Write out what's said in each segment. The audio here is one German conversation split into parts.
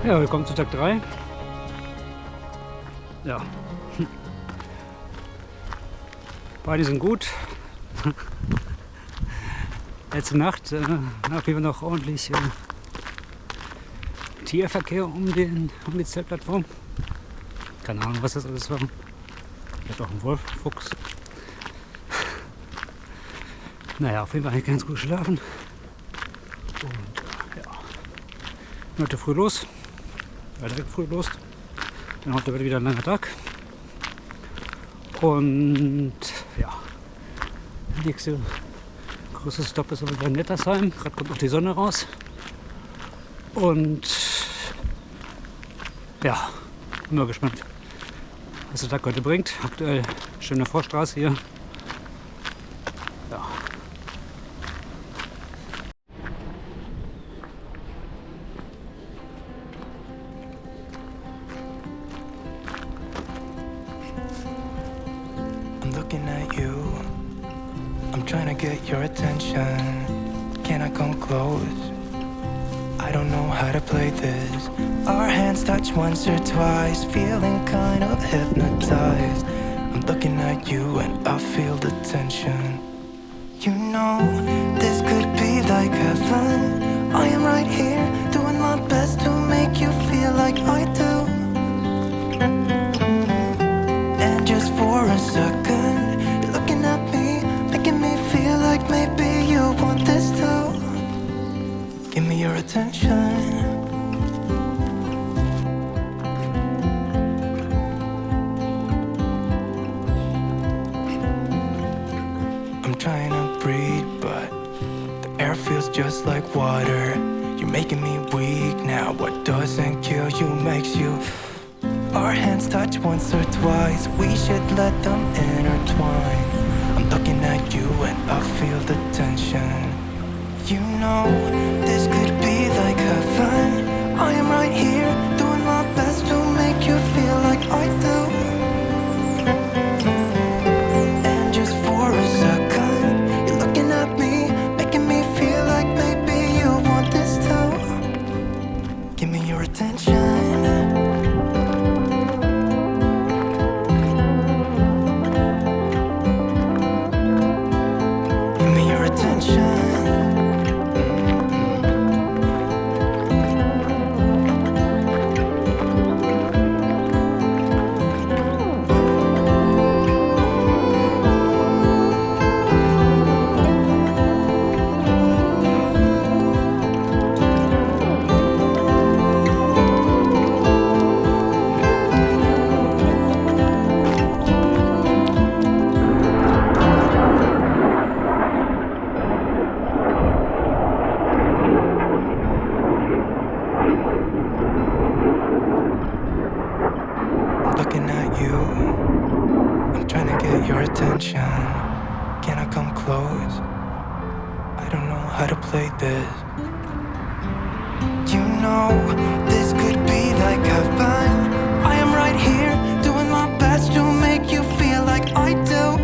Ja, willkommen zu Tag 3. Ja. Beide sind gut. Letzte Nacht nach wie vor noch ordentlich Tierverkehr um die Zeltplattform. Keine Ahnung, was das alles war. Vielleicht auch ein Wolf, Fuchs. Naja, auf jeden Fall habe ich ganz gut geschlafen. Und ja, heute früh los. Direkt früh los. Dann heute wird wieder ein langer Tag. Und ja, der nächste größte Stopp ist aber in Nettersheim. Gerade kommt noch die Sonne raus. Und ja, bin mal gespannt, was der Tag heute bringt. Aktuell schöne Vorstraße hier. Ja. Looking at you, I'm trying to get your attention. Can I come close? I don't know how to play this. Our hands touch once or twice, feeling kind of hypnotized. I'm looking at you and I feel the tension. You know, this could be like heaven. I am right here, doing my best to make you feel like I do. And just for a second, you're looking at me, making me feel like maybe you want this too. Give me your attention. I'm trying to breathe, but the air feels just like water. You're making me weak now. What doesn't kill you makes you. Our hands touch once or twice, we should let them intertwine. I'm looking at you and I feel the tension. You know, this could be like heaven. I am right here, doing my best to make you feel like I do. And just for a second, you're looking at me, making me feel like maybe you want this too. Give me your attention. Can I come close? I don't know how to play this. You know, this could be like heaven. I am right here, doing my best to make you feel like I do.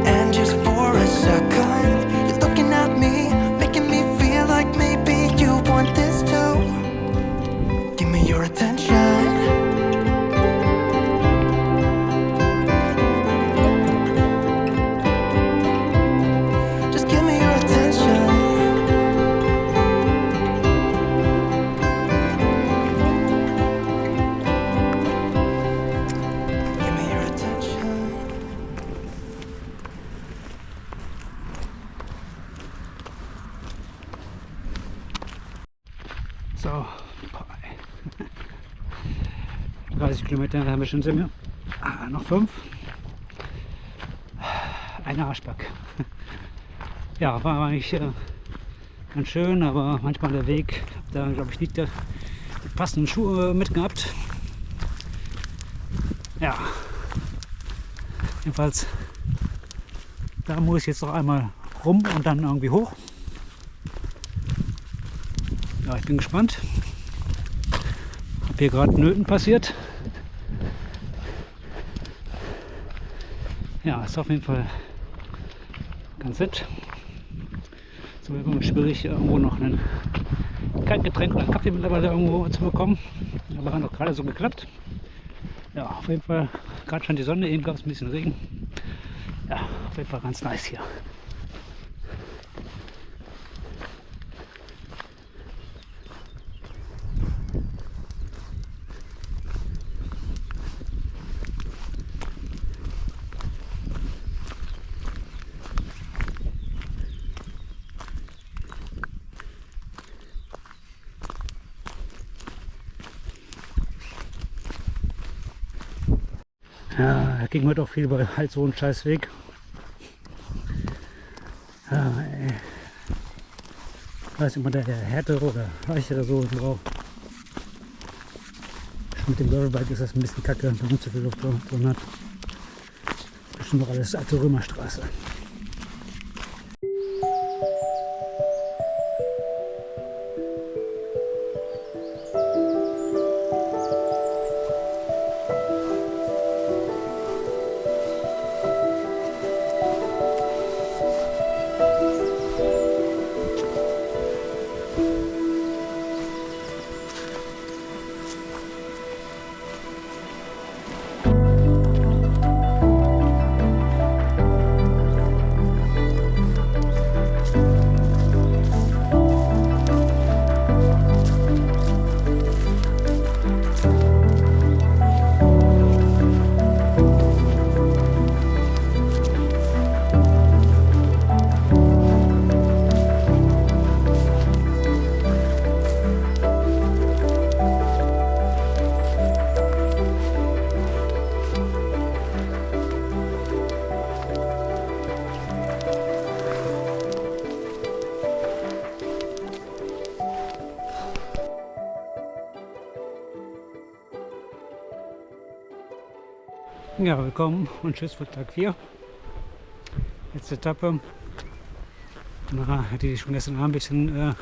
And just for a second, you're looking at me, making me feel like maybe you want this too. Give me your attention. Just give me your attention. So, 30 Kilometer haben wir schon sind wir. Noch 5. Ein Arschback. Ja, war eigentlich ganz schön, aber manchmal der Weg, da glaube ich nicht die passenden Schuhe mitgehabt. Ja, jedenfalls, da muss ich jetzt noch einmal rum und dann irgendwie hoch. Ja, ich bin gespannt. Hab hier gerade Nöten passiert. Ja, ist auf jeden Fall ganz nett. Es ist immer schwierig, irgendwo noch ein Kaltgetränk oder einen Kaffee mittlerweile irgendwo zu bekommen. Aber hat auch gerade so geklappt. Ja, auf jeden Fall, gerade schon die Sonne, eben gab es ein bisschen Regen. Ja, auf jeden Fall ganz nice hier. Ja, da ging heute auch viel bei halt so einen scheiß Weg. Ja, ey. Ich weiß immer, der härtere oder weichere Sohlen drauf. Mit dem Gravelbike ist das ein bisschen kacke, wenn man zu viel Luft drin hat. Bestimmt noch alles alte Römerstraße. Ja, willkommen und tschüss für Tag 4. Letzte Etappe. Na, hätte ich schon gestern Abend ein bisschen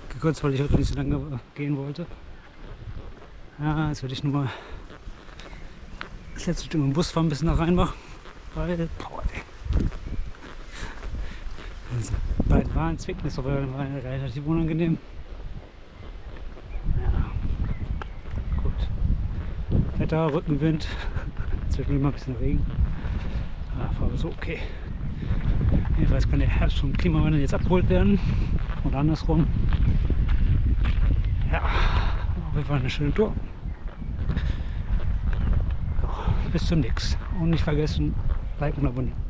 gekürzt, weil ich heute nicht so lange gehen wollte. Ja, jetzt werde ich nur mal das letzte Stück mit dem Bus fahren, ein bisschen nach Rheinbach. Weil, boah, ey. Also, bei den Wahlen zwicken ist aber relativ unangenehm. Ja, gut. Wetter, Rückenwind. Zwischendurch mal ein bisschen Regen. Aber so okay. Jedenfalls kann der Herbst vom Klimawandel jetzt abgeholt werden. Und andersrum. Ja, auf jeden Fall eine schöne Tour. So, bis zum nächsten. Und nicht vergessen, liken und abonnieren.